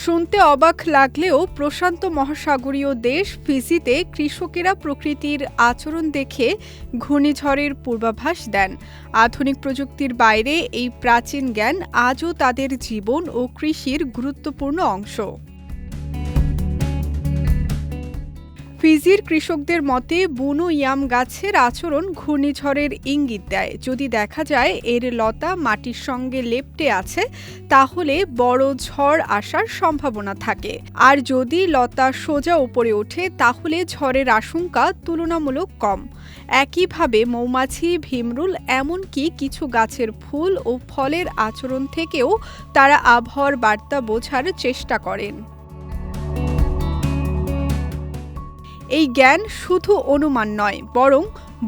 শুনতে অবাক লাগলেও প্রশান্ত মহাসাগরীয় দেশ ফিজিতে কৃষকেরা প্রকৃতির আচরণ দেখে ঘূর্ণিঝড়ের পূর্বাভাস দেন। আধুনিক প্রযুক্তির বাইরে এই প্রাচীন জ্ঞান আজও তাদের জীবন ও কৃষির গুরুত্বপূর্ণ অংশ। ফিজির কৃষকদের মতে বুনো ইয়াম গাছের আচরণ ঘূর্ণিঝড়ের ইঙ্গিত দেয়। যদি দেখা যায় এর লতা মাটির সঙ্গে লেপ্টে আছে, তাহলে বড় ঝড় আসার সম্ভাবনা থাকে। আর যদি লতা সোজা উপরে ওঠে, তাহলে ঝড়ের আশঙ্কা তুলনামূলক কম। একইভাবে মৌমাছি, ভিমরুল, এমনকি কিছু গাছের ফুল ও ফলের আচরণ থেকেও তারা আবহাওয়ার বার্তা বোঝার চেষ্টা করেন। এই জ্ঞান শুধু অনুমান নয়, বরং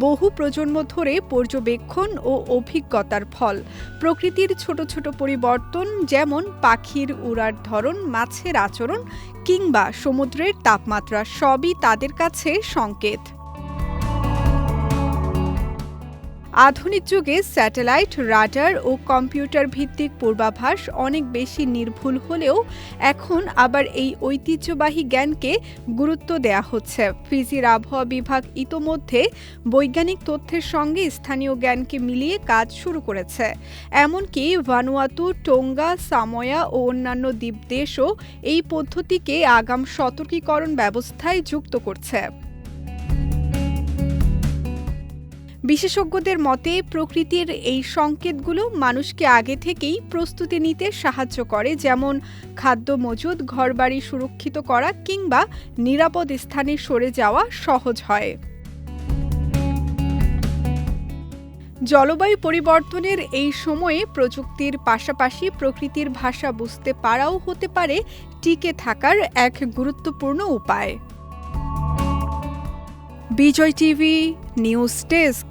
বহু প্রজন্ম ধরে পর্যবেক্ষণ ও অভিজ্ঞতার ফল। প্রকৃতির ছোট ছোট পরিবর্তন, যেমন পাখির উড়ার ধরন, মাছের আচরণ কিংবা সমুদ্রের তাপমাত্রা, সবই তাদের কাছে সংকেত। আধুনিক যুগে স্যাটেলাইট, রাডার ও কম্পিউটার ভিত্তিক পূর্বাভাস অনেক বেশি নির্ভুল হলেও এখন আবার এই ঐতিহ্যবাহী জ্ঞানকে গুরুত্ব দেয়া হচ্ছে। ফিজির আবহাওয়া বিভাগ ইতোমধ্যে বৈজ্ঞানিক তথ্যের সঙ্গে স্থানীয় জ্ঞানকে মিলিয়ে কাজ শুরু করেছে। এমনকি ভানুয়াতু, টোঙ্গা, সামোয়া ও অন্যান্য দ্বীপদেশও এই পদ্ধতিকে আগাম সতর্কীকরণ ব্যবস্থায় যুক্ত করছে। বিশেষজ্ঞদের মতে প্রকৃতির এই সংকেতগুলো মানুষকে আগে থেকেই প্রস্তুতি নিতে সাহায্য করে, যেমন খাদ্য মজুদ, ঘরবাড়ি সুরক্ষিত করা কিংবা নিরাপদ স্থানে সরে যাওয়া সহজ হয়। জলবায়ু পরিবর্তনের এই সময়ে প্রযুক্তির পাশাপাশি প্রকৃতির ভাষা বুঝতে পারাও হতে পারে টিকে থাকার এক গুরুত্বপূর্ণ উপায়। বিজয় টিভি নিউজ ডেস্ক।